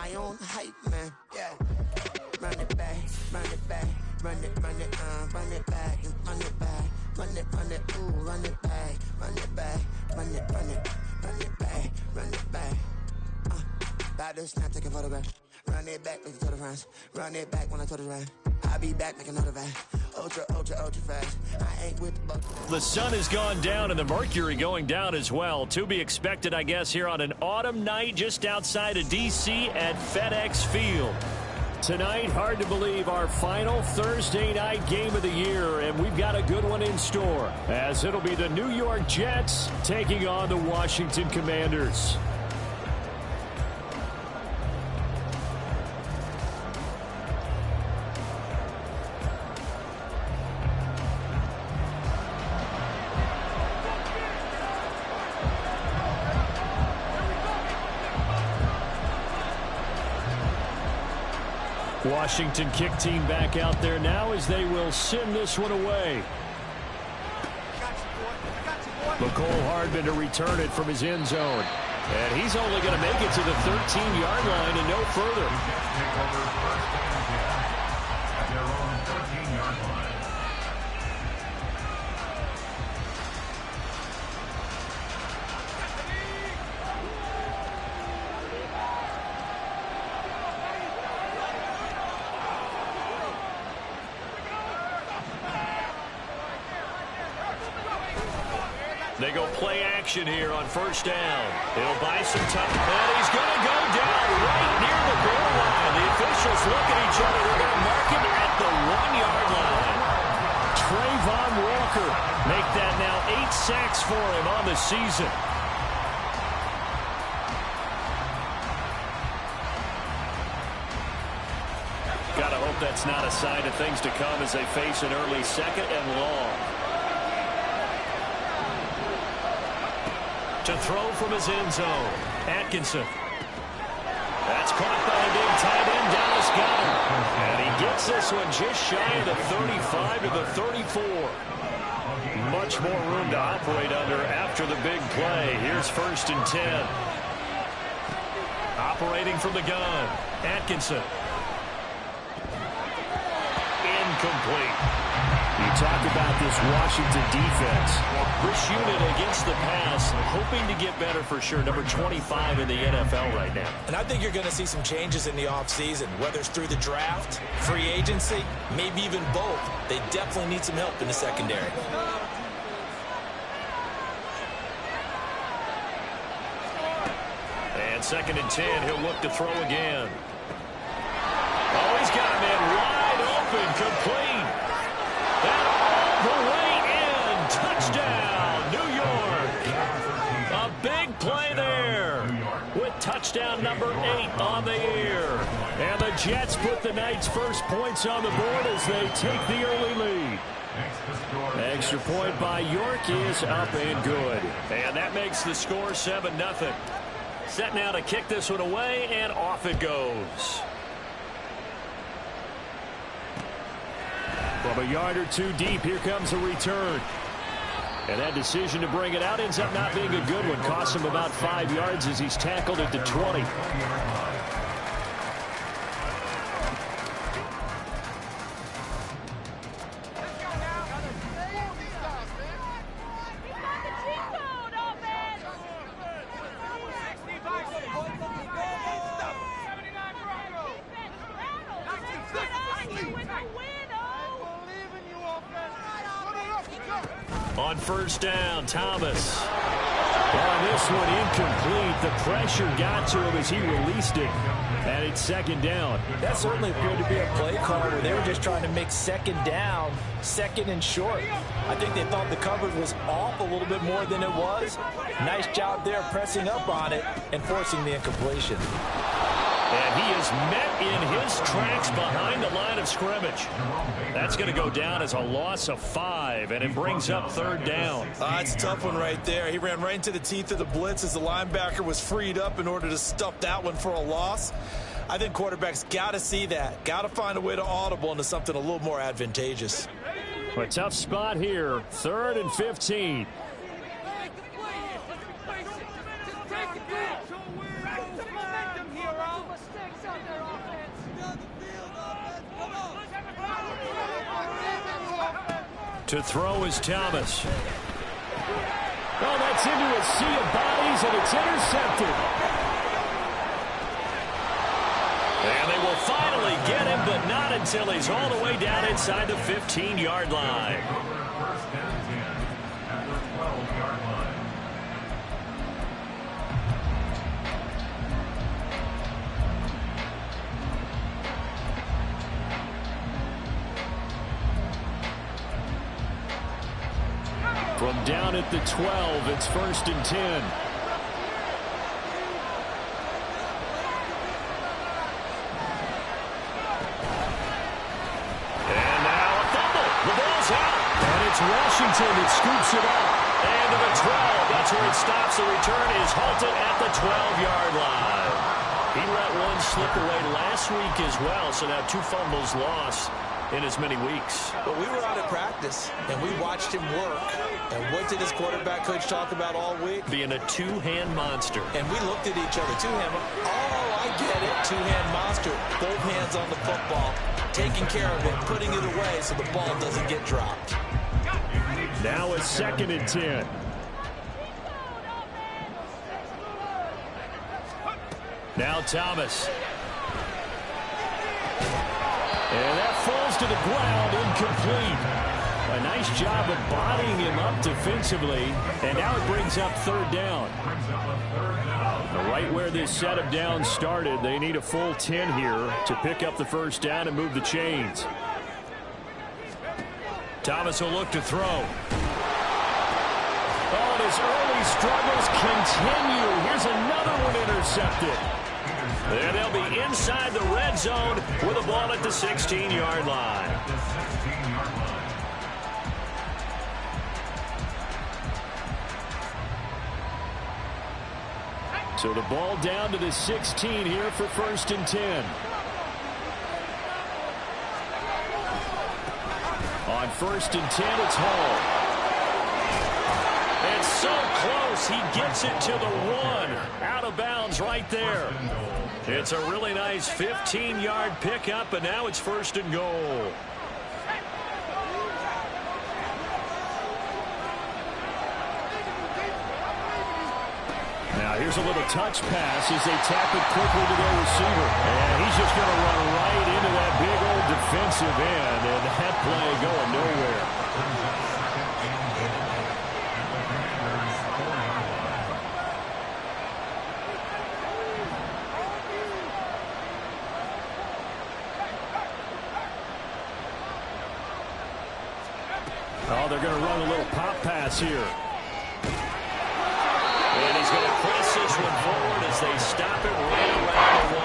my own hype, man. Yeah. Run it back, run it back, run it back, and run it back, run it, ooh, run it back, run it back, run it back, run it back. About to snap, take a photograph. Run it back, make it to the friends. Run it back when I told it right. I'll be back, make another van. Ultra fast. I ain't with the buck. The sun has gone down and the mercury going down as well. To be expected, I guess, here on an autumn night just outside of D.C. at FedEx Field. Tonight, hard to believe, our final Thursday night game of the year, and we've got a good one in store, as it'll be the New York Jets taking on the Washington Commanders. Washington kick team back out there now as they will send this one away. McCole Hardman to return it from his end zone. And he's only going to make it to the 13-yard line and no further. At their own 13-yard line. They go play action here on first down. He'll buy some time. And he's going to go down right near the goal line. The officials look at each other. They're going to mark him at the 1-yard line. Trayvon Walker make that now 8 sacks for him on the season. Gotta hope that's not a sign of things to come as they face an early second and long. To throw from his end zone. Atkinson. That's caught by a big tight end, Dallas Goedert. And he gets this one just shy of the 35 to the 34. Much more room to operate under after the big play. Here's 1st and 10. Operating from the gun. Atkinson. Incomplete. You talk about this Washington defense. This unit against the pass, hoping to get better for sure. Number 25 in the NFL right now. And I think you're going to see some changes in the offseason, whether it's through the draft, free agency, maybe even both. They definitely need some help in the secondary. And 2nd and 10, he'll look to throw again. Oh, he's got a man wide open, complete. And all the way in. Touchdown, New York. A big play there with touchdown number 8 on the year. And the Jets put the night's first points on the board as they take the early lead. Extra point by York is up and good. And that makes the score 7-0. Set now to kick this one away, and off it goes. From a yard or two deep, here comes a return. And that decision to bring it out ends up not being a good one. Costs him about 5 yards as he's tackled at the 20. On first down, Thomas. On this one, incomplete. The pressure got to him as he released it. And it's 2nd down. That certainly appeared to be a play call where they were just trying to make 2nd down, 2nd and short. I think they thought the coverage was off a little bit more than it was. Nice job there pressing up on it and forcing the incompletion. And he is met in his tracks behind the line of scrimmage. That's going to go down as a loss of 5, and it brings up 3rd down. It's a tough one right there. He ran right into the teeth of the blitz as the linebacker was freed up in order to stuff that one for a loss. I think quarterbacks got to see that. Got to find a way to audible into something a little more advantageous. A tough spot here. 3rd and 15. To throw is Thomas. Oh, that's into a sea of bodies, and it's intercepted. And they will finally get him, but not until he's all the way down inside the 15-yard line. From down at the 12, it's 1st and 10. And now a fumble. The ball's out. And it's Washington that scoops it up. And to the 12. That's where it stops. The return is halted at the 12-yard line. He let one slip away last week as well, so now 2 fumbles lost in as many weeks. But we were out at practice, and we watched him work. And what did his quarterback coach talk about all week? Being a two-hand monster. And we looked at each other. Two-hand. Oh, I get it. Two-hand monster. Both hands on the football. Taking care of it. Putting it away so the ball doesn't get dropped. Now it's 2nd and 10. Now Thomas. And that falls to the ground, incomplete. A nice job of bodying him up defensively. And now it brings up 3rd down. Right where this set of downs started, they need a full 10 here to pick up the 1st down and move the chains. Thomas will look to throw. Oh, and his early struggles continue. Here's another one intercepted. And they'll be inside the red zone with a ball at the 16-yard line. So the ball down to the 16 here for 1st and 10. On 1st and 10, it's Hall. It's so close. He gets it to the 1. Out of bounds right there. It's a really nice 15-yard pickup, and now it's 1st and goal. Now here's a little touch pass as they tap it quickly to their receiver. And he's just going to run right into that big old defensive end, and that play going nowhere. Oh, they're going to run a little pop pass here. And he's going to press this one forward as they stop it right around the 1.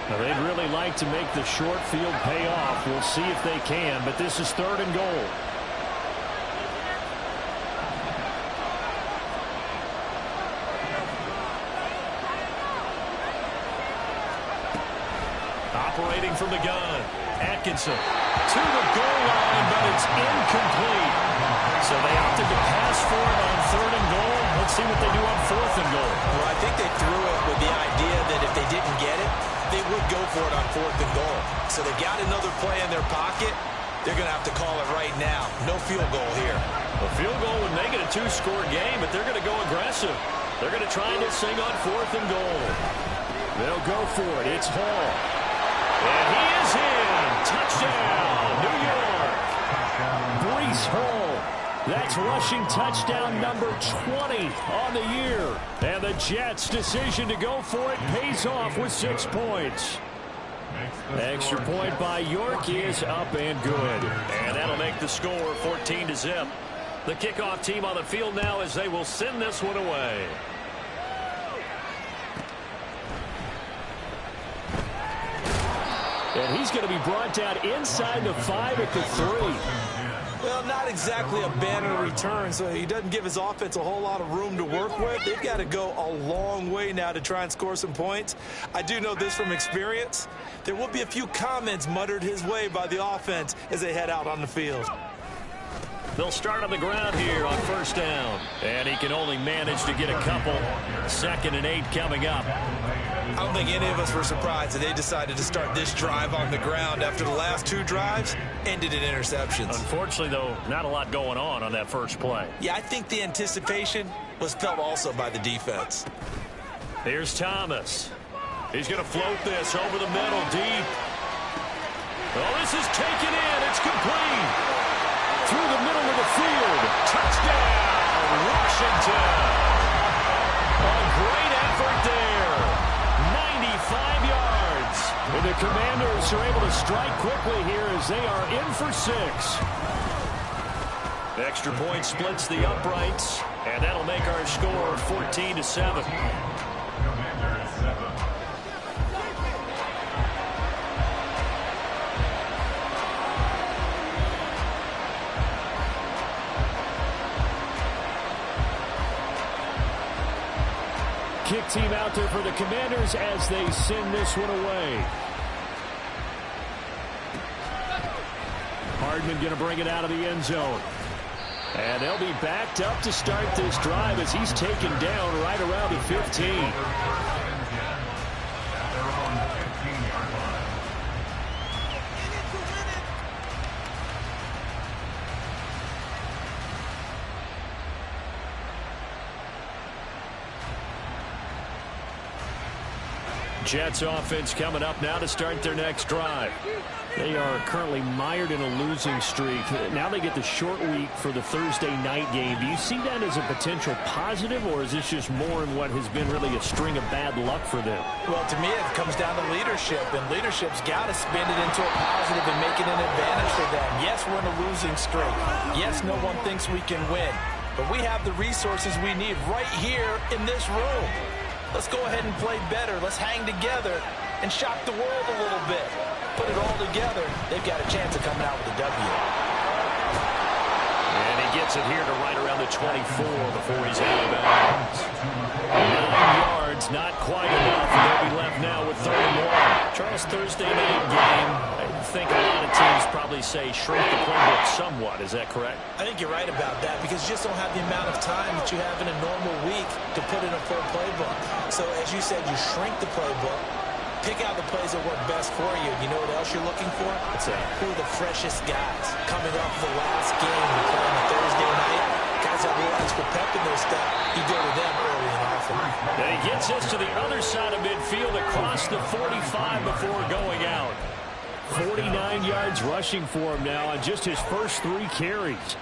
Now they'd really like to make the short field pay off. We'll see if they can, but this is 3rd and goal. Operating from the gun. Atkinson to the goal line, but it's incomplete. So they opted to pass for it on 3rd and goal. Let's see what they do on 4th and goal. Well, I think they threw it with the idea that if they didn't get it, they would go for it on 4th and goal. So they've got another play in their pocket. They're going to have to call it right now. No field goal here. A field goal would make it a 2-score game, but they're going to go aggressive. They're going to try this thing on 4th and goal. They'll go for it. It's Hall. And he is in. Touchdown, New York. Breece Hall. That's rushing touchdown number 20 on the year. And the Jets' decision to go for it pays off with 6 points. Extra point by York is up and good. And that'll make the score 14-0. The kickoff team on the field now as they will send this one away. And he's going to be brought down inside the 5 at the 3. Well, not exactly a banner return, so he doesn't give his offense a whole lot of room to work with. They've got to go a long way now to try and score some points. I do know this from experience. There will be a few comments muttered his way by the offense as they head out on the field. They'll start on the ground here on first down. And he can only manage to get a couple. 2nd and 8 coming up. I don't think any of us were surprised that they decided to start this drive on the ground after the last 2 drives ended in interceptions. Unfortunately, though, not a lot going on that first play. Yeah, I think the anticipation was felt also by the defense. Here's Thomas. He's going to float this over the middle deep. Oh, this is taken in. It's complete. Through the middle of the field. Touchdown, Washington. A great effort there. 95 yards. And the Commanders are able to strike quickly here as they are in for 6. Extra point splits the uprights, and that'll make our score 14-7. Kick team out there for the Commanders as they send this one away. Hardman going to bring it out of the end zone. And they'll be backed up to start this drive as he's taken down right around the 15. Jets offense coming up now to start their next drive. They are currently mired in a losing streak. Now they get the short week for the Thursday night game. Do you see that as a potential positive, or is this just more in what has been really a string of bad luck for them? Well, to me, it comes down to leadership, and leadership's got to spin it into a positive and make it an advantage for them. Yes, we're in a losing streak. Yes, no one thinks we can win, but we have the resources we need right here in this room. Let's go ahead and play better. Let's hang together and shock the world a little bit. Put it all together. They've got a chance of coming out with a W. And he gets it here to right around the 24 before he's out of bounds. 9 yards, not quite enough. And they'll be left now with 31. Charles, Thursday night game, I think a lot of teams probably say shrink the playbook somewhat. Is that correct? I think you're right about that because you just don't have the amount of time that you have in a normal week to put in a full playbook. So as you said, you shrink the playbook, pick out the plays that work best for you. You know what else you're looking for? What's that? Who are the freshest guys coming off the last game to play on a Thursday night? Guys that realize for pep in their step, you go to them early and often. And he gets us to the other side of midfield across the 45 before going out. 49 yards rushing for him now on just his first 3 carries.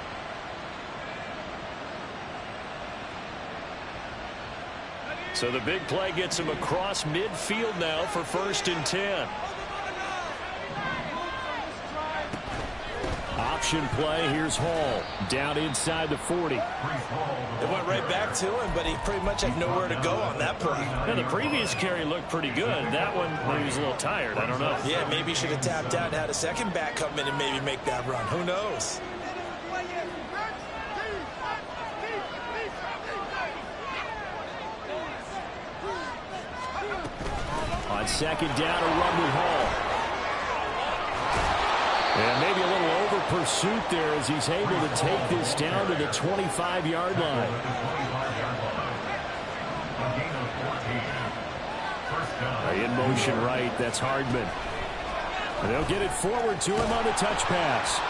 So the big play gets him across midfield now for 1st and 10. Option play. Here's Hall down inside the 40. It went right back to him, but he pretty much had nowhere to go on that play. Now, the previous carry looked pretty good. That one, he was a little tired. I don't know. Yeah, maybe he should have tapped out and had a second back come in and maybe make that run. Who knows? On 2nd down, a run with Hall. And maybe a little over pursuit there as he's able to take this down to the 25-yard line. In motion right, that's Hardman. And they'll get it forward to him on the touch pass.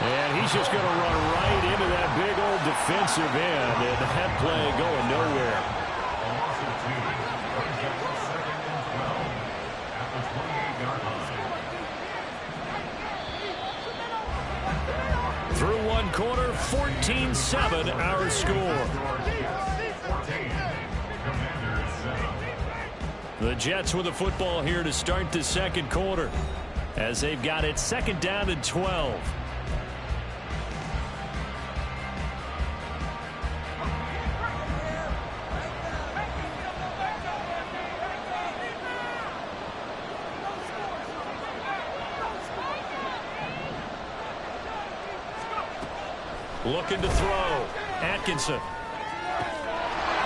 And he's just going to run right into that big old defensive end. And that play going nowhere. Through one quarter, 14-7 our score. The Jets with the football here to start the 2nd quarter as they've got it 2nd down and 12. Looking to throw. Atkinson.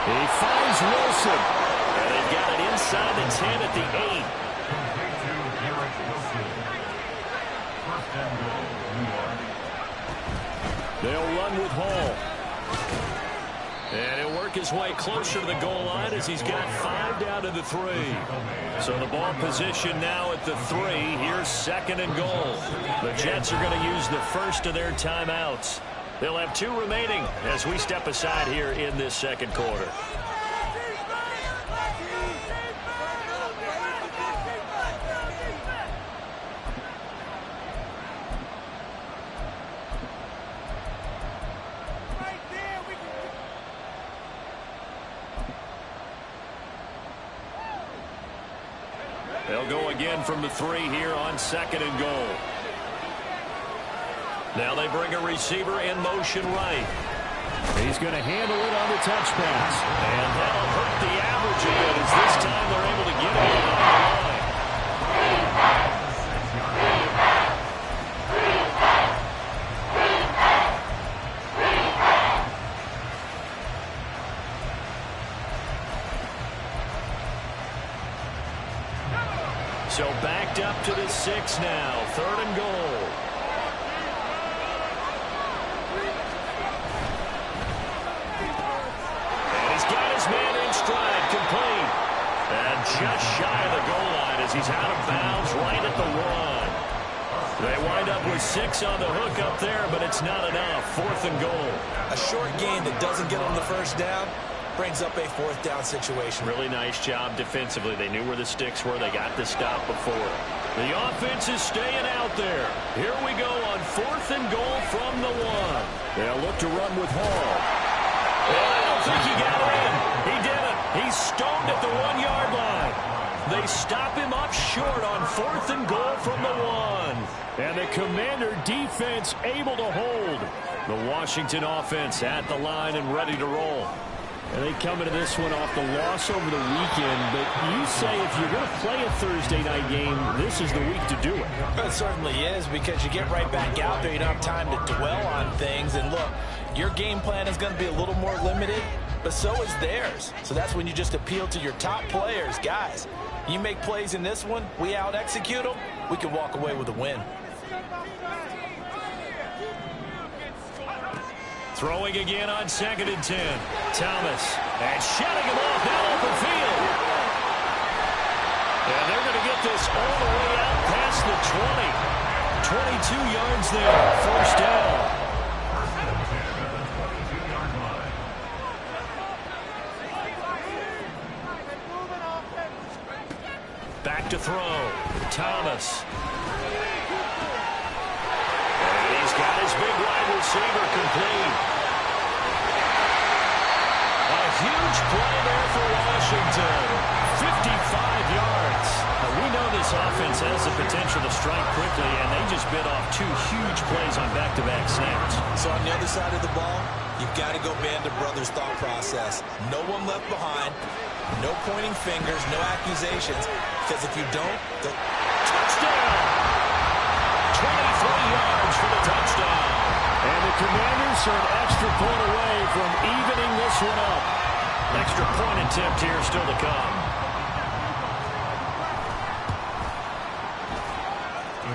He finds Wilson. And they've got it inside the 10 at the 8. They'll run with Hall. And he'll work his way closer to the goal line as he's got 5 down to the 3. So the ball position now at the 3. Here's 2nd and goal. The Jets are going to use the first of their timeouts. They'll have 2 remaining as we step aside here in this 2nd quarter. They'll go again from the 3 here on 2nd and goal. Now they bring a receiver in motion right. He's going to handle it on the touch pass. And that'll hurt the average a bit as this time they're able to get it on the line. So backed up to the 6 now. 3rd and goal. And he's got his man in stride, complete. And just shy of the goal line as he's out of bounds right at the 1. They wind up with 6 on the hook up there, but it's not enough. 4th and goal. A short gain that doesn't get them the first down brings up a 4th down situation. Really nice job defensively. They knew where the sticks were. They got the stop before. The offense is staying out there. Here we go on 4th and goal from the 1. They'll look to run with Hall. I don't think he got in. He didn't. He's stoned at the 1-yard line. They stop him up short on 4th and goal from the 1. And the Commander defense able to hold. The Washington offense at the line and ready to roll. And they come into this one off the loss over the weekend, but you say if you're going to play a Thursday night game, this is the week to do it. It certainly is, because you get right back out there. You don't have time to dwell on things. And look, your game plan is going to be a little more limited, but so is theirs. So that's when you just appeal to your top players. Guys, you make plays in this one, we out-execute them, we can walk away with a win. Throwing again on 2nd and 10. Thomas. And shutting him off down open field. And they're going to get this all the way out past the 20. 22 yards there. 1st down. Back to throw. Thomas. And he's got his big wide receiver complete. A huge play there for Washington. 55 yards. Now, we know this offense has the potential to strike quickly, and they just bit off 2 huge plays on back-to-back snaps. So on the other side of the ball, you've got to go Band of Brothers thought process. No one left behind. No pointing fingers, no accusations. Because if you don't, they'll... Touchdown! 23 yards for the touchdown. And the Commanders are an extra point away from evening this one up. Extra point attempt here still to come.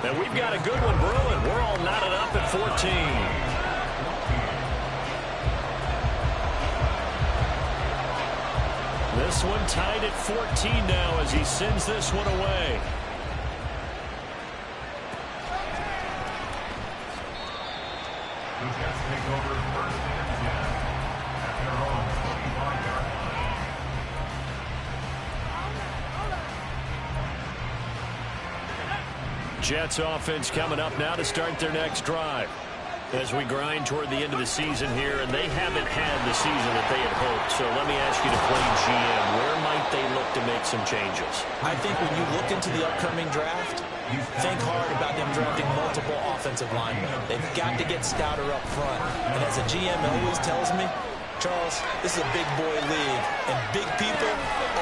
And we've got a good one brewing. We're all knotted up at 14. This one tied at 14 now as he sends this one away. The Jets take over 1st and 10 at their own 25-yard line. Jets offense coming up now to start their next drive. As we grind toward the end of the season here, and they haven't had the season that they had hoped. So let me ask you to play GM. Where might they look to make some changes? I think when you look into the upcoming draft, think hard about them drafting multiple offensive linemen. They've got to get stouter up front. And as a GM always tells me, Charles, this is a big boy league, and big people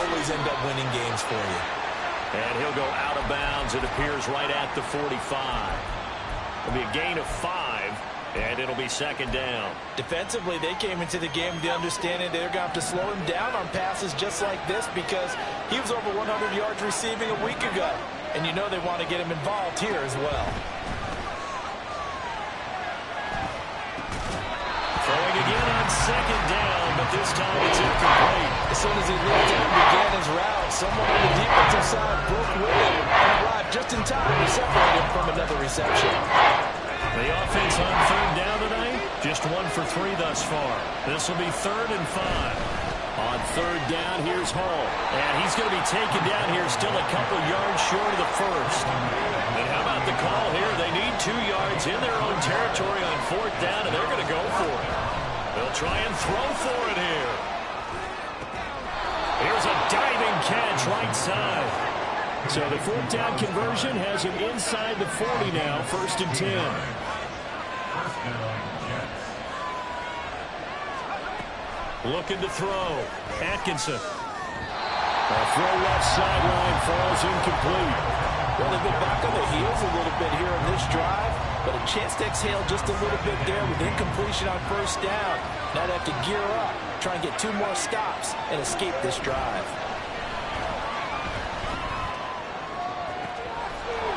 always end up winning games for you. And he'll go out of bounds. It appears right at the 45. It'll be a gain of 5, and it'll be 2nd down. Defensively, they came into the game with the understanding they're going to have to slow him down on passes just like this because he was over 100 yards receiving a week ago. And you know they want to get him involved here as well. this time it's incomplete. As soon as he looked at and began his route, someone on the defensive side broke with him and arrived just in time to separate him from another reception. The offense on third down tonight, just 1 for 3 thus far. This will be 3rd and 5. On third down, here's Hall. And he's going to be taken down here still a couple yards short of the first. And how about the call here? They need 2 yards in their own territory on 4th down, and they're going to go for it. They'll try and throw for it here. Here's a diving catch right side. So the 4th down conversion has him inside the 40 now, 1st and 10. Looking to throw. Atkinson. A throw left sideline falls incomplete. Well, they've been back on their heels a little bit here on this drive, but a chance to exhale just a little bit there with incompletion on 1st down. Now they have to gear up, try and get 2 more stops, and escape this drive.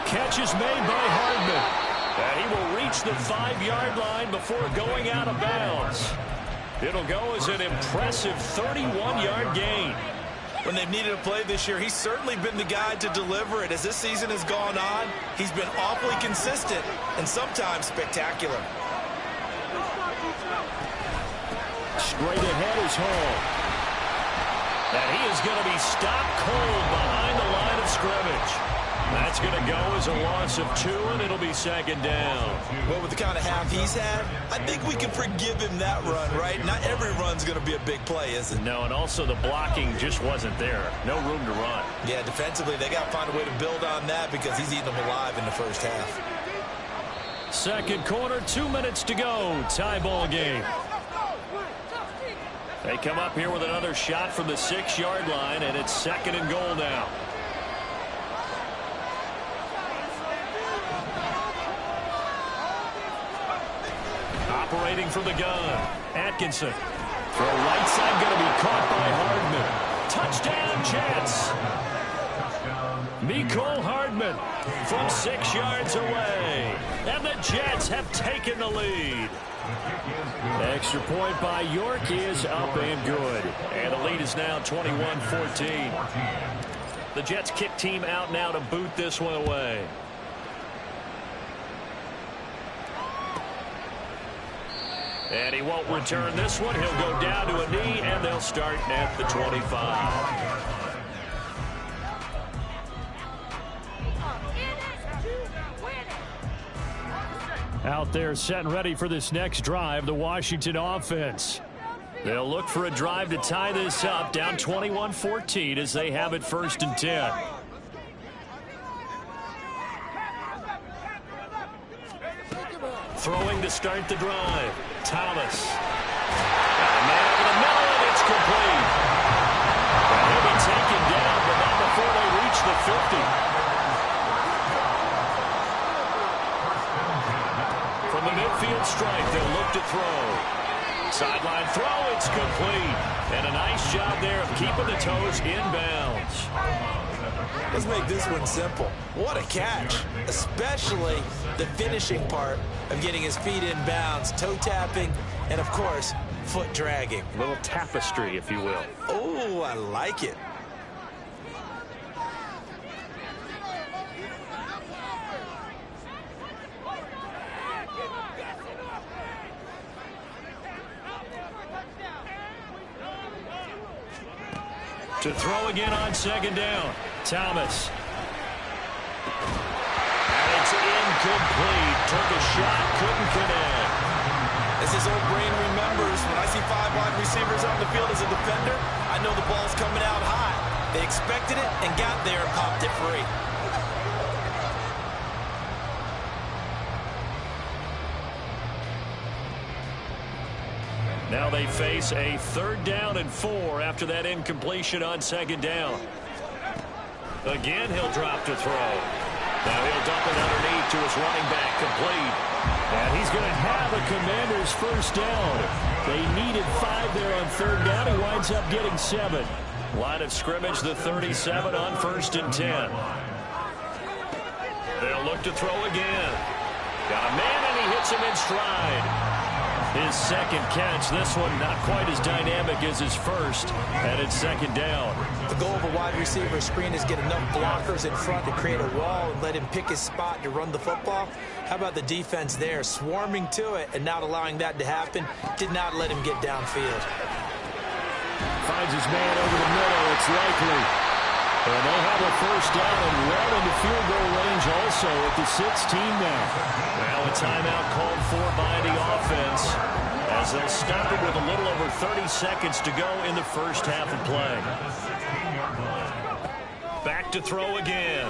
Catch is made by Hardman. And he will reach the 5-yard line before going out of bounds. It'll go as an impressive 31-yard gain. When they've needed a play this year, he's certainly been the guy to deliver it. As this season has gone on, he's been awfully consistent and sometimes spectacular. Straight ahead is Hall. And he is going to be stopped cold behind the line of scrimmage. That's going to go as a loss of 2, and it'll be 2nd down. Well, with the kind of half he's had, I think we can forgive him that run, right? Not every run's going to be a big play, is it? No, and also the blocking just wasn't there. No room to run. Yeah, defensively, they got to find a way to build on that because he's eating them alive in the first half. Second quarter, 2 minutes to go. Tie ball game. They come up here with another shot from the 6-yard line, and it's 2nd and goal now. Operating from the gun. Atkinson. Throw right side going to be caught by Hardman. Touchdown, Jets. Mecole Hardman from 6 yards away. And the Jets have taken the lead. Extra point by York is up and good. And the lead is now 21-14. The Jets kick team out now to boot this one away. And he won't return this one. He'll go down to a knee, and they'll start at the 25. Out there set and ready for this next drive, the Washington offense. They'll look for a drive to tie this up, down 21-14 as they have it 1st and 10. Throwing to start the drive. Thomas. Got a man over the middle, and it's complete. And he'll be taken down, but not before they reach the 50. From the midfield stripe, they'll look to throw. Sideline throw, it's complete. And a nice job there of keeping the toes in bounds. Let's make this one simple. What a catch, especially the finishing part of getting his feet in bounds, toe tapping, and of course, foot dragging. A little tapestry, if you will. Oh, I like it. To throw again on 2nd down. Thomas. And it's incomplete. Took a shot, couldn't connect. As his old brain remembers, when I see 5 wide receivers on the field as a defender, I know the ball's coming out high. They expected it and got there and popped it free. Now they face a 3rd down and 4 after that incompletion on 2nd down. Again, he'll drop to throw. Now he'll dump it underneath to his running back, complete. And he's going to have a Commander's 1st down. They needed 5 there on 3rd down. He winds up getting 7. Line of scrimmage, the 37 on 1st and 10. They'll look to throw again. Got a man, and he hits him in stride. His second catch. This one not quite as dynamic as his first, and it's second down. The goal of a wide receiver screen is get enough blockers in front to create a wall and let him pick his spot to run the football. How about the defense there, swarming to it and not allowing that to happen? Did not let him get downfield. Finds his man over the middle. It's likely. And they'll have a first down and well into field goal range also at the 16 now. Now a timeout called for by the offense as they'll stop it with a little over 30 seconds to go in the first half of play. Back to throw again.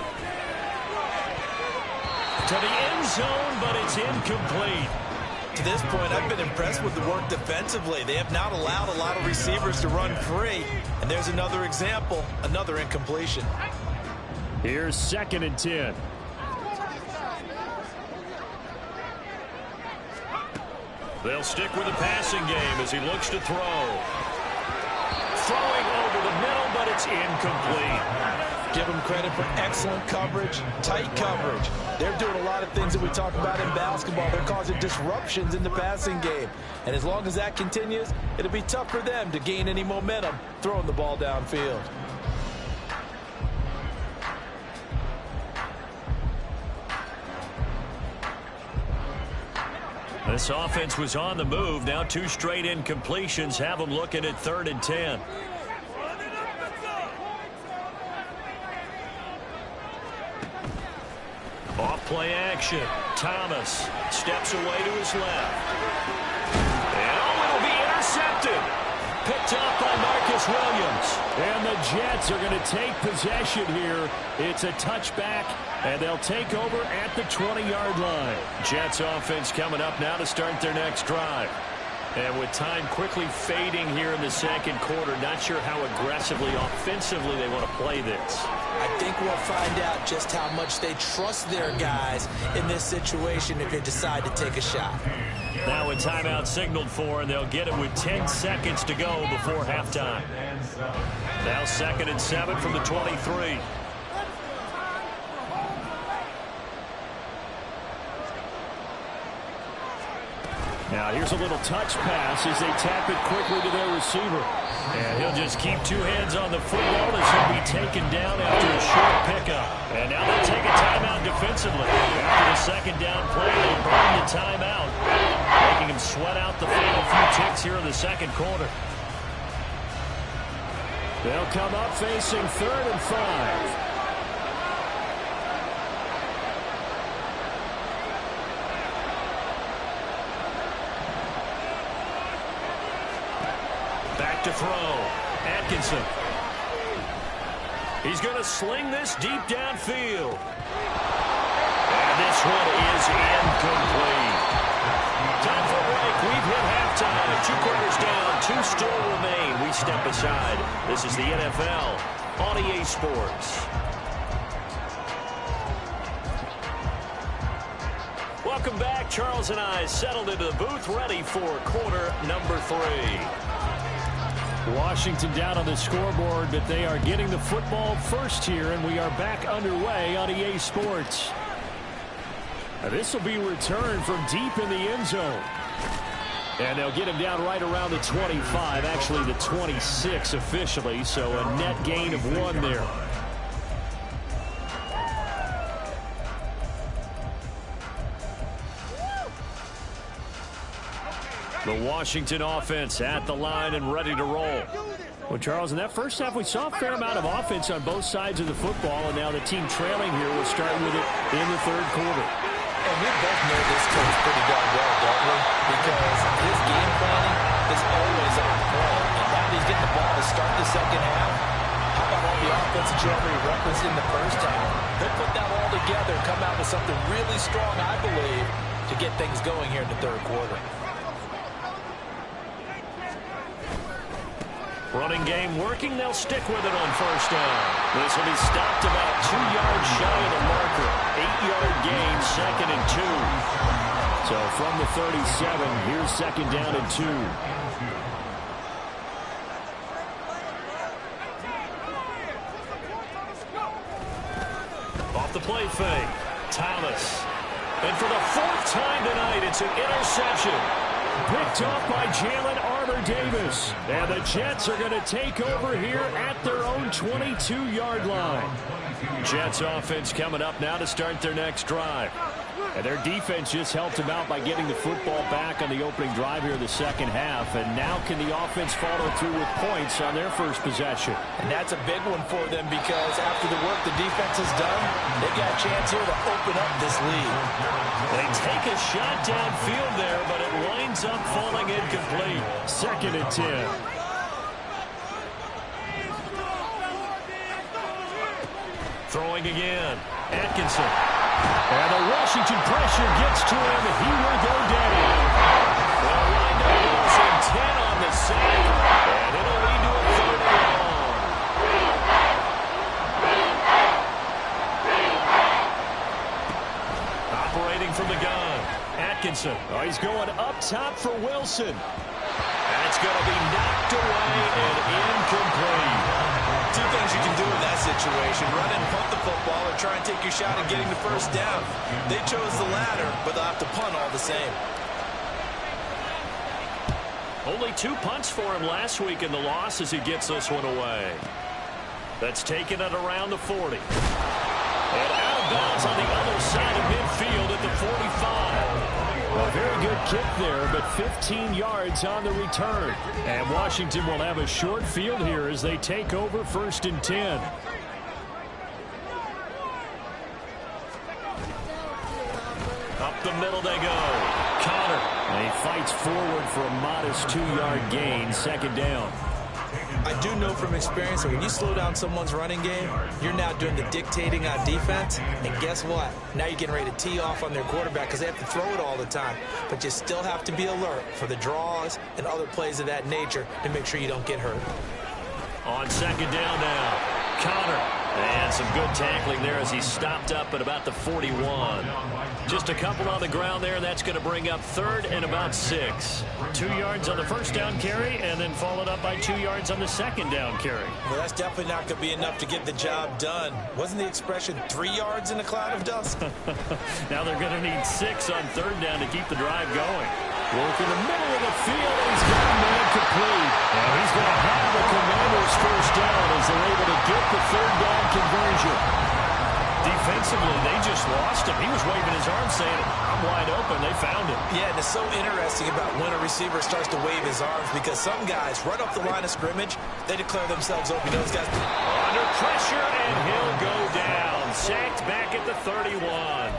To the end zone, but it's incomplete. To this point, I've been impressed with the work defensively. They have not allowed a lot of receivers to run free. And there's another example, another incompletion. Here's 2nd and 10. They'll stick with the passing game as he looks to throw. Throwing over the middle, but it's incomplete. Give them credit for excellent coverage, tight coverage. They're doing a lot of things that we talk about in basketball. They're causing disruptions in the passing game. And as long as that continues, it'll be tough for them to gain any momentum throwing the ball downfield. This offense was on the move. Now 2 straight incompletions have them looking at 3rd and 10. Off play action. Thomas steps away to his left. And it'll be intercepted. Picked up by Marcus Williams. And the Jets are going to take possession here. It's a touchback, and they'll take over at the 20-yard line. Jets offense coming up now to start their next drive. And with time quickly fading here in the second quarter, not sure how aggressively, offensively they want to play this. I think we'll find out just how much they trust their guys in this situation if they decide to take a shot. Now a timeout signaled for, and they'll get it with 10 seconds to go before halftime. Now 2nd and 7 from the 23. Now here's a little touch pass as they tap it quickly to their receiver. And he'll just keep 2 hands on the football as he'll be taken down after a short pickup. And now they'll take a timeout defensively. After the second down play, they burn the timeout, making him sweat out the final few ticks here in the second quarter. They'll come up facing 3rd and 5. Back to throw. Atkinson. He's going to sling this deep downfield. And this one is incomplete. Time for a break. We've hit halftime. 2 quarters down. 2 still remain. We step aside. This is the NFL on EA Sports. Welcome back. Charles and I settled into the booth, ready for quarter number 3. Washington down on the scoreboard, but they are getting the football first here, and we are back underway on EA Sports. This will be returned from deep in the end zone. And they'll get him down right around the 25, actually the 26 officially, so a net gain of 1 there. The Washington offense at the line and ready to roll. Well, Charles, in that first half, we saw a fair amount of offense on both sides of the football, and now the team trailing here will start with it in the 3rd quarter. And we both know this coach pretty darn well, don't we? Because his game planning is always on point. And now he's getting the ball to start the second half. How about all the offense that you already referenced in the first half? He'll put that all together, come out with something really strong, I believe, to get things going here in the 3rd quarter. Running game working. They'll stick with it on first down. This will be stopped about 2 yards shy of the marker. 8-yard gain, 2nd and 2. So from the 37, here's 2nd down and 2. Off the play fake. Thomas. And for the 4th time tonight, it's an interception. Picked off by Jalen Armour-Davis. And the Jets are going to take over here at their own 22-yard line. Jets offense coming up now to start their next drive. And their defense just helped them out by getting the football back on the opening drive here in the second half. And now can the offense follow through with points on their first possession? And that's a big one for them because after the work the defense has done, they got a chance here to open up this lead. They take a shot downfield there, but it winds up falling incomplete. 2nd and 10. Throwing again. Atkinson. And the Washington pressure gets to him. He will go down. Well, wind up losing 10 on the sack, and it'll lead to a 3rd and long. Operating from the gun. Atkinson. Oh, he's going up top for Wilson. And it's going to be knocked away and incomplete. Two things you can do in that situation: run and punt the football, or try and take your shot at getting the first down. They chose the latter, but they'll have to punt all the same. Only 2 punts for him last week in the loss as he gets this one away. That's taken it around the 40. And out of bounds on the other side of midfield at the 45. A very good kick there, but 15 yards on the return. And Washington will have a short field here as they take over 1st and 10. Up the middle they go. Connor. And he fights forward for a modest 2-yard gain, 2nd down. I do know from experience that when you slow down someone's running game, you're now doing the dictating on defense. And guess what? Now you're getting ready to tee off on their quarterback because they have to throw it all the time. But you still have to be alert for the draws and other plays of that nature to make sure you don't get hurt. On 2nd down now. Connor. And some good tackling there as he stopped up at about the 41. Just a couple on the ground there, and that's going to bring up 3rd and about 6. 2 yards on the 1st down carry, and then followed up by 2 yards on the 2nd down carry. Well, that's definitely not going to be enough to get the job done. Wasn't the expression 3 yards in a cloud of dust? Now they're going to need 6 on 3rd down to keep the drive going. Work in the middle of the field, and he's got a man complete. And he's going to have the Commanders' first down as they're able to get the 3rd down conversion. Defensively, they just lost him. He was waving his arms saying, I'm wide open. They found him. Yeah, and it's so interesting about when a receiver starts to wave his arms because some guys right up the line of scrimmage, they declare themselves open. Those guys under pressure, and he'll go down. Sacked back at the 31.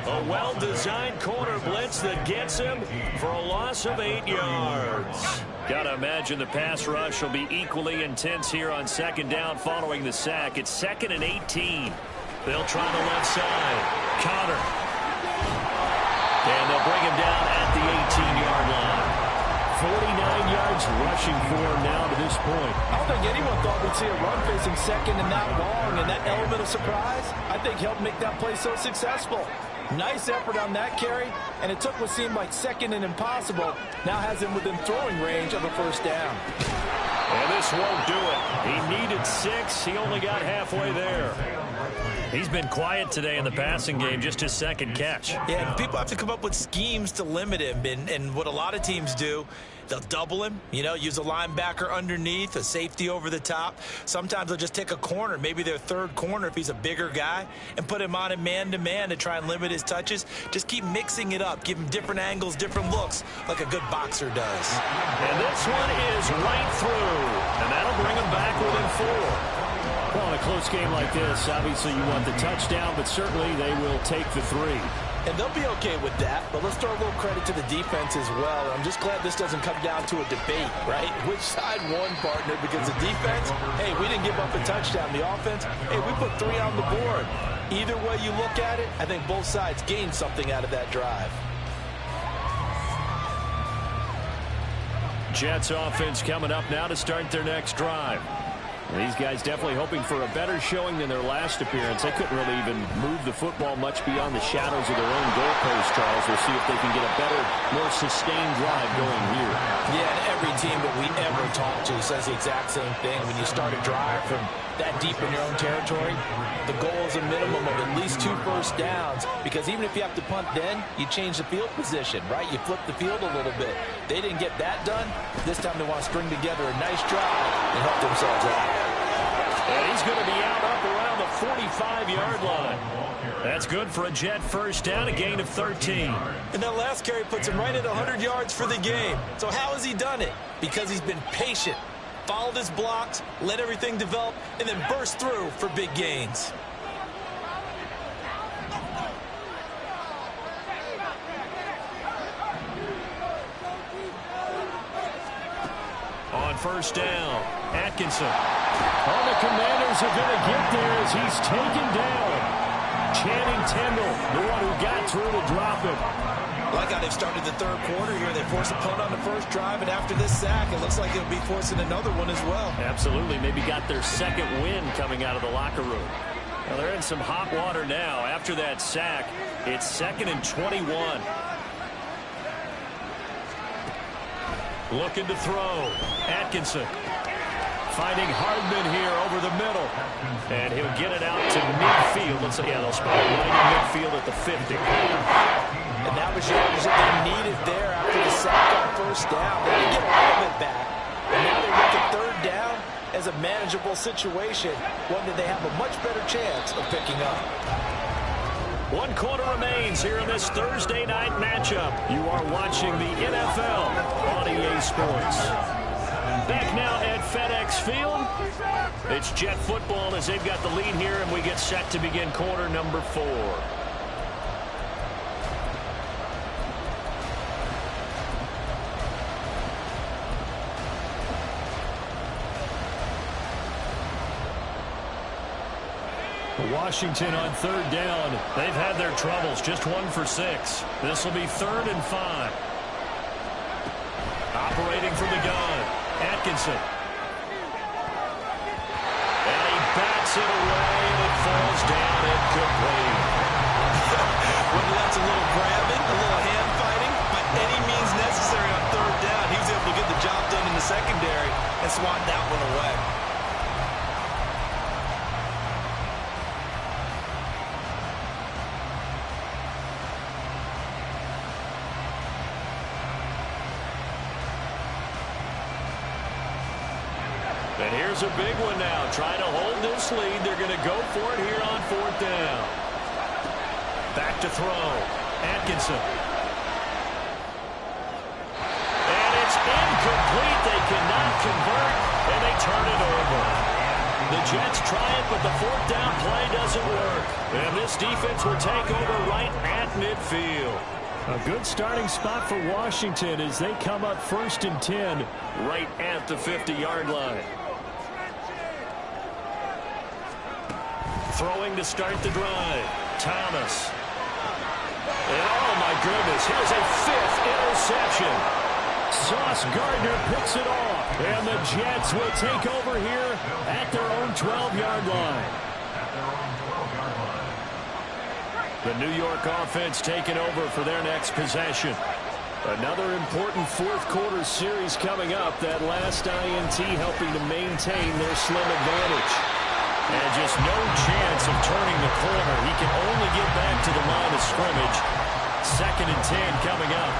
A well-designed corner blitz that gets him for a loss of 8 yards. Gotta imagine the pass rush will be equally intense here on 2nd down following the sack. It's 2nd and 18. They'll try the left side. Connor. And they'll bring him down at the 18-yard line. 49 yards rushing for him now to this point. I don't think anyone thought we'd see a run facing 2nd and that long, and that element of surprise, I think, helped make that play so successful. Nice effort on that carry, and it took what seemed like 2nd and impossible. Now has him within throwing range of a 1st down. And this won't do it. He needed 6. He only got halfway there. He's been quiet today in the passing game, just his 2nd catch. Yeah, and people have to come up with schemes to limit him, and what a lot of teams do, they'll double him, use a linebacker underneath, a safety over the top. Sometimes they'll just take a corner, maybe their 3rd corner if he's a bigger guy, and put him on a man-to-man to try and limit his touches. Just keep mixing it up, give him different angles, different looks, like a good boxer does. And this one is right through, and that'll bring him back within 4. Well, in a close game like this, obviously you want the touchdown, but certainly they will take the 3. And they'll be okay with that, but let's throw a little credit to the defense as well. I'm just glad this doesn't come down to a debate, right? Which side won, partner? Because the defense, hey, we didn't give up a touchdown. The offense, hey, we put 3 on the board. Either way you look at it, I think both sides gained something out of that drive. Jets offense coming up now to start their next drive. These guys definitely hoping for a better showing than their last appearance. They couldn't really even move the football much beyond the shadows of their own goalpost, Charles. We'll see if they can get a better, more sustained drive going here. Yeah, and every team that we ever talk to says the exact same thing. When you start a drive from that deep in your own territory, the goal is a minimum of at least 2 first downs, because even if you have to punt then, you change the field position, right? You flip the field a little bit. They didn't get that done. This time they want to string together a nice drive and help themselves out. And he's going to be out up around the 45-yard line. That's good for a Jet first down, a gain of 13. And that last carry puts him right at 100 yards for the game. So how has he done it? Because he's been patient, followed his blocks, let everything develop, and then burst through for big gains. On first down, Atkinson. Oh, the Commanders are going to get there as he's taken down. Channing Tindall, the one who got through to drop him. Like how they've started the third quarter here. They forced a punt on the first drive, and after this sack, it looks like they'll be forcing another one as well. Absolutely. Maybe got their second win coming out of the locker room. Now they're in some hot water now. After that sack, it's 2nd and 21. Looking to throw. Atkinson. Finding Hardman here over the middle. And he'll get it out to midfield. Let's say, yeah, they'll spot it right in midfield at the 50. And that was yardage that they needed there after the sack on first down. They didn't get all of it back. And now they look at third down as a manageable situation, one that they have a much better chance of picking up. 1 quarter remains here in this Thursday night matchup. You are watching the NFL on EA Sports. Back now at FedEx Field. It's Jet football as they've got the lead here, and we get set to begin quarter number 4. Washington on third down. They've had their troubles. Just 1 for 6. This will be 3rd and 5. Operating from the gun. Atkinson. And he bats it away, and it falls down incomplete. Whether that's a little grabbing, a little hand fighting, by any means necessary on third down, he was able to get the job done in the secondary and swat that one away. And here's a big one now. Trying to hold this lead. They're going to go for it here on 4th down. Back to throw. Atkinson. And it's incomplete. They cannot convert, and they turn it over. The Jets try it, but the 4th down play doesn't work. And this defense will take over right at midfield. A good starting spot for Washington as they come up 1st and 10 right at the 50-yard line. Throwing to start the drive. Thomas. And oh, my goodness, here's a 5th interception. Sauce Gardner picks it off. And the Jets will take over here at their own 12-yard line. The New York offense taking over for their next possession. Another important 4th quarter series coming up. That last INT helping to maintain their slim advantage. And just no chance of turning the corner. He can only get back to the line of scrimmage. 2nd and 10 coming up.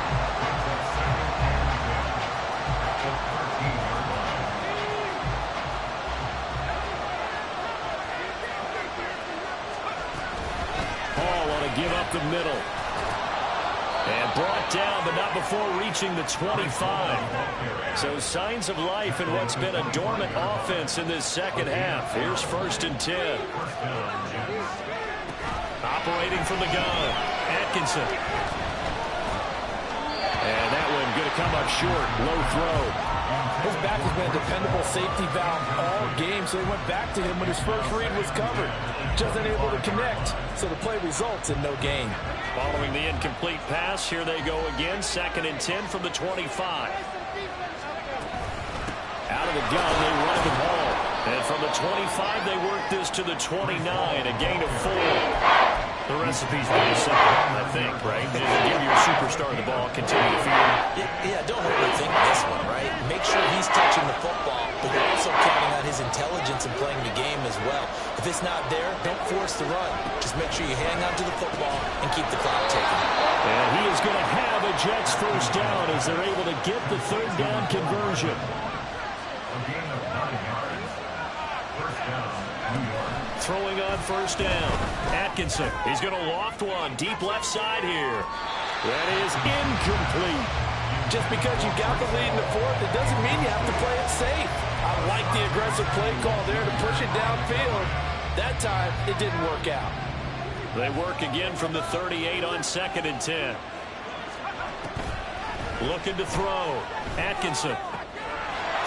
Hall ought to give up the middle. And brought down, but not before reaching the 25. So signs of life in what's been a dormant offense in this second half. Here's 1st and 10. Operating from the gun. Atkinson. And that one going to come up short. Low throw. His back has been a dependable safety valve all game, so he went back to him when his first read was covered. Just unable to connect, so the play results in no gain. Following the incomplete pass, here they go again. 2nd and 10 from the 25. Out of the gun, they run to Hall. And from the 25, they work this to the 29, a gain of 4. The recipe's pretty simple, I think, right? Just give your superstar the ball, continue to feed him. Yeah, don't overthink this one, right? Make sure he's touching the football, but you're also counting on his intelligence in playing the game as well. If it's not there, don't force the run. Just make sure you hang on to the football and keep the clock ticking. And he is going to have a Jets first down as they're able to get the third down conversion. Throwing on first down. Atkinson. He's going to loft one. Deep left side here. That is incomplete. Just because you got the lead in the fourth, it doesn't mean you have to play it safe. I like the aggressive play call there to push it downfield. That time, it didn't work out. They work again from the 38 on 2nd and 10. Looking to throw. Atkinson.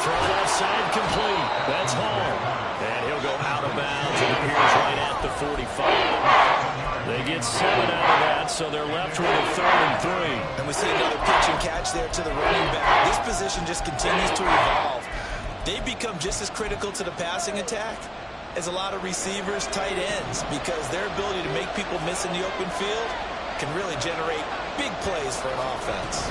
Throw outside complete. That's Hall. And he'll go out of bounds and appears right at the 45. They get 7 out of that, so they're left with a 3rd and 3. And we see another pitch and catch there to the running back. This position just continues to evolve. They become just as critical to the passing attack as a lot of receivers, tight ends, because their ability to make people miss in the open field can really generate big plays for an offense.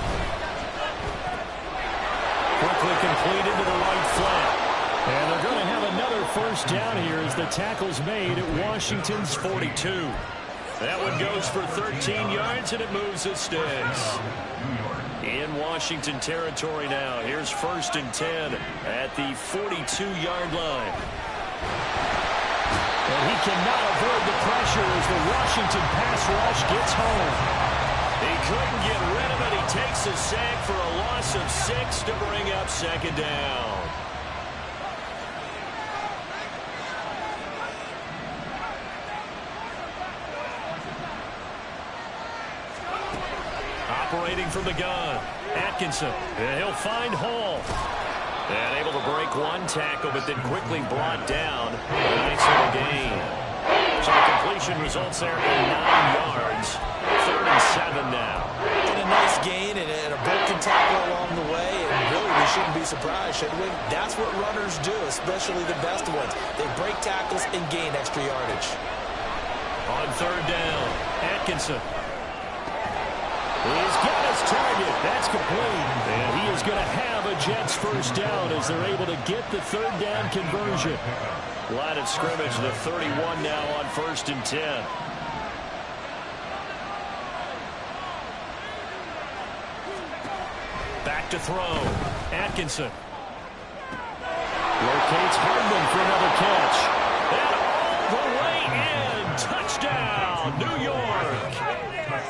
Quickly completed to the right flat. And they're going to have another first down here as the tackle's made at Washington's 42. That one goes for 13 yards, and it moves the sticks. In Washington territory now. Here's 1st and 10 at the 42-yard line. And he cannot avoid the pressure as the Washington pass rush gets home. He couldn't get rid of it. He takes a sack for a loss of 6 to bring up 2nd down. Operating from the gun, Atkinson. And he'll find Hall. And able to break one tackle, but then quickly brought down. A nice little gain. So the completion results there in 9 yards. 3rd and 7 now. And a nice gain and a broken tackle along the way. And really, we shouldn't be surprised, should we? That's what runners do, especially the best ones. They break tackles and gain extra yardage. On 3rd down, Atkinson. He's got his target. That's complete. And he is going to have a Jets first down as they're able to get the 3rd down conversion. Line of scrimmage, the 31 now on 1st and 10. Back to throw. Atkinson. Locates Hardman for another catch. And all the way in. Touchdown, New York.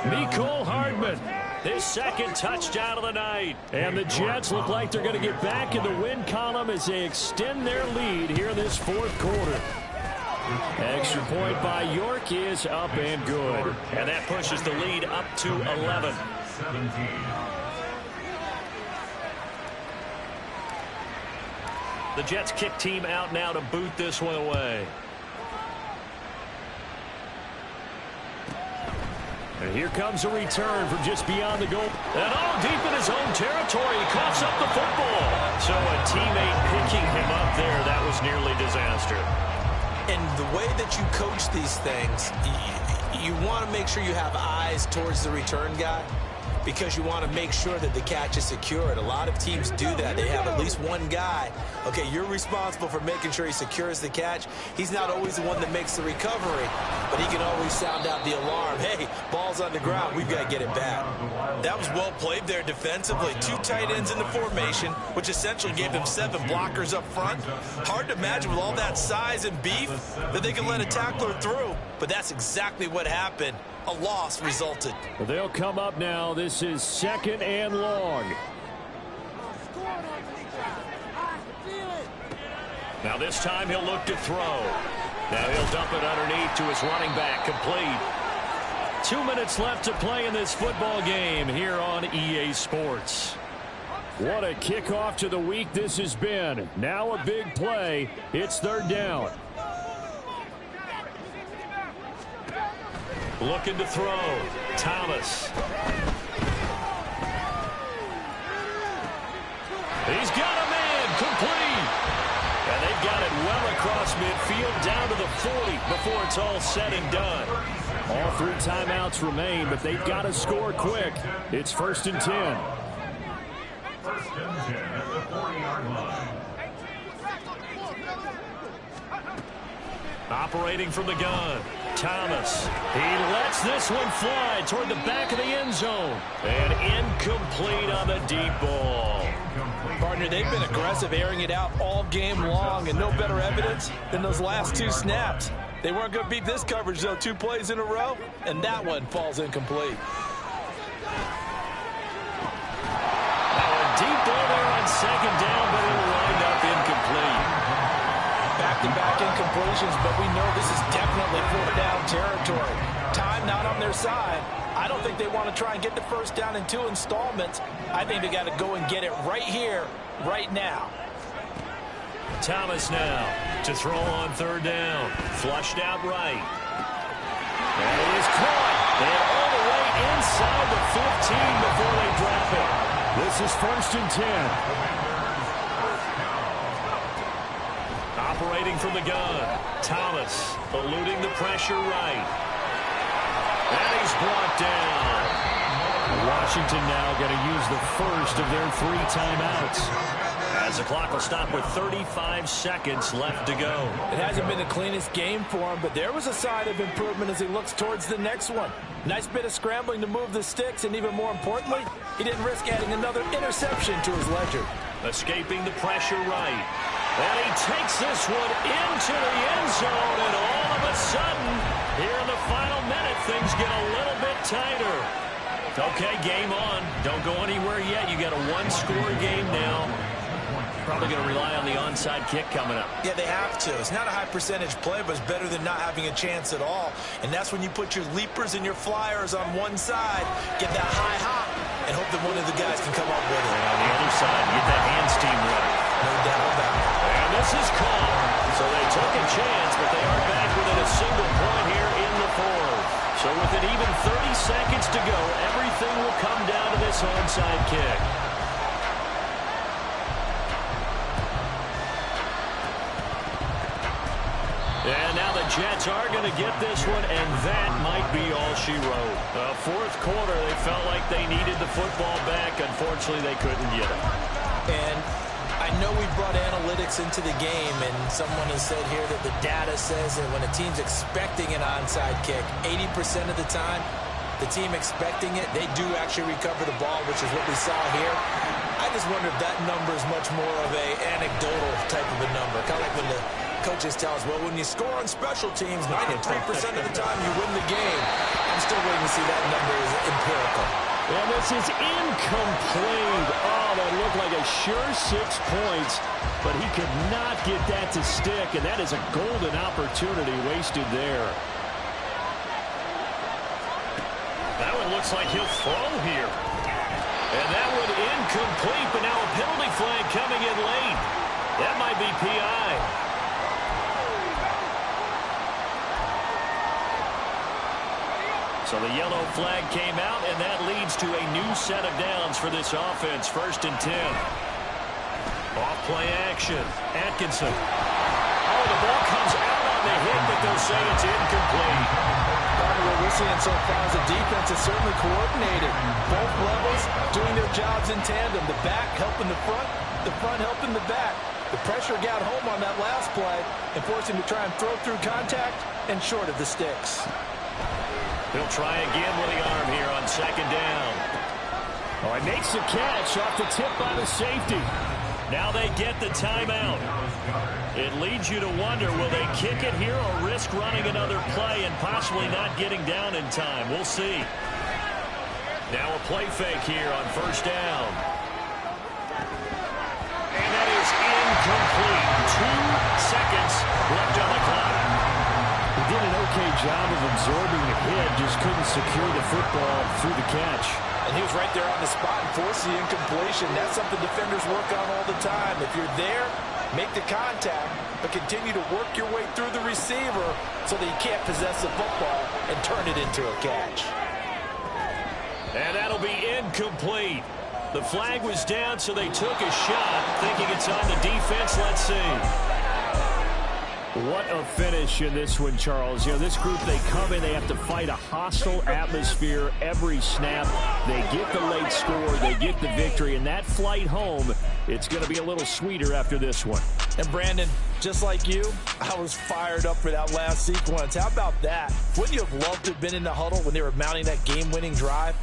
Mecole Hardman, his 2nd touchdown of the night. And the Jets look like they're going to get back in the win column as they extend their lead here in this 4th quarter. Extra point by York is up and good. And that pushes the lead up to 11. The Jets kick team out now to boot this one away. And here comes a return from just beyond the goal. And all deep in his own territory. He coughs up the football. So a teammate picking him up there, that was nearly disaster. And the way that you coach these things, you want to make sure you have eyes towards the return guy, because you want to make sure that the catch is secured. A lot of teams do that. They have at least one guy. Okay, you're responsible for making sure he secures the catch. He's not always the one that makes the recovery, but he can always sound out the alarm. Hey, ball's on the ground. We've got to get it back. That was well played there defensively. 2 tight ends in the formation, which essentially gave them 7 blockers up front. Hard to imagine with all that size and beef that they can let a tackler through, but that's exactly what happened. A loss resulted. They'll come up now. This is 2nd and long. Now this time he'll look to throw. Now he'll dump it underneath to his running back. Complete. 2 minutes left to play in this football game here on EA Sports. What a kickoff to the week this has been. Now a big play. It's 3rd down. Looking to throw. Thomas. He's got a man. Complete. And they've got it well across midfield down to the 40 before it's all said and done. All 3 timeouts remain, but they've got to score quick. It's 1st and 10. First and 10 at the 40-yard line. Operating from the gun, Thomas. He lets this one fly toward the back of the end zone. And incomplete on the deep ball. Partner, they've been aggressive, airing it out all game long, and no better evidence than those last 2 snaps. They weren't going to beat this coverage, though, 2 plays in a row, and that one falls incomplete. Deep ball there on 2nd down, but it'll wind up incomplete. Back-to-back incompletions, but we know this is definitely 4th down territory. Time not on their side. I don't think they want to try and get the 1st down in 2 installments. I think they got to go and get it right here, right now. Thomas now to throw on 3rd down. Flushed out right. And it is caught. And all the way inside the 15 before they drop it. This is 1st and 10. Operating from the gun, Thomas eluding the pressure right. And he's brought down. Washington now going to use the first of their 3 timeouts. As the clock will stop with 35 seconds left to go. It hasn't been the cleanest game for him, but there was a sign of improvement as he looks towards the next one. Nice bit of scrambling to move the sticks, and even more importantly, he didn't risk adding another interception to his ledger. Escaping the pressure right. And he takes this one into the end zone, and all of a sudden, here in the final minute, things get a little bit tighter. Okay, game on. Don't go anywhere yet. You got a 1-score game now. Probably going to rely on the onside kick coming up. Yeah, they have to. It's not a high percentage play, but it's better than not having a chance at all. And that's when you put your leapers and your flyers on one side, get that high hop, and hope that one of the guys can come up with it. And on the other side, get that hands team running. No doubt about it. And this is caught. So they took a chance, but they are back within a single point here in the 4th. So with it even 30 seconds to go, everything will come down to this onside kick. And now the Jets are going to get this one, and that might be all she wrote. 4th quarter, they felt like they needed the football back. Unfortunately, they couldn't get it. And I know we brought analytics into the game, and someone has said here that the data says that when a team's expecting an onside kick, 80% of the time, the team expecting it, they do actually recover the ball, which is what we saw here. I just wonder if that number is much more of a anecdotal type of a number. Kind of like when the coaches tell us, well, when you score on special teams, 93% of the time you win the game. I'm still waiting to see that number is empirical. And this is incomplete. Oh, that looked like a sure 6 points, but he could not get that to stick, and that is a golden opportunity wasted there. That one looks like he'll throw here. And that one incomplete, but now a penalty flag coming in late. That might be PI. So the yellow flag came out, and that leads to a new set of downs for this offense. 1st and 10. Off play action. Atkinson. Oh, the ball comes out on the hit, but they'll say it's incomplete. What we're seeing so far is the defense is certainly coordinated. Both levels doing their jobs in tandem. The back helping the front helping the back. The pressure got home on that last play and forced him to try and throw through contact and short of the sticks. He'll try again with the arm here on 2nd down. Oh, he makes the catch off the tip by the safety. Now they get the timeout. It leads you to wonder, will they kick it here or risk running another play and possibly not getting down in time? We'll see. Now a play fake here on 1st down. And that is incomplete. 2 seconds left on the clock. He did an okay job of absorbing the hit, just couldn't secure the football through the catch. And he was right there on the spot and forced the incompletion. That's something defenders work on all the time. If you're there, make the contact, but continue to work your way through the receiver so that you can't possess the football and turn it into a catch. And that'll be incomplete. The flag was down, so they took a shot, thinking it's on the defense. Let's see. What a finish in this one, Charles. You know, this group, they come in, they have to fight a hostile atmosphere every snap. They get the late score, they get the victory, and that flight home, it's going to be a little sweeter after this one. And Brandon, just like you, I was fired up for that last sequence. How about that? Wouldn't you have loved to have been in the huddle when they were mounting that game-winning drive?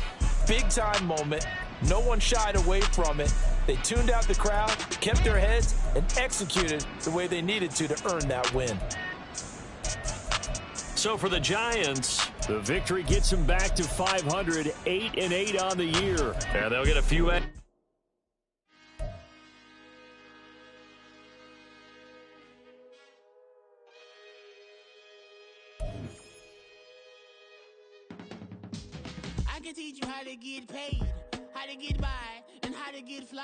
Big-time moment. No one shied away from it. They tuned out the crowd, kept their heads, and executed the way they needed to earn that win. So for the Giants, the victory gets them back to 500, 8-8 on the year. And they'll get a few... I can teach you how to get paid, how to get by, and how to get fly.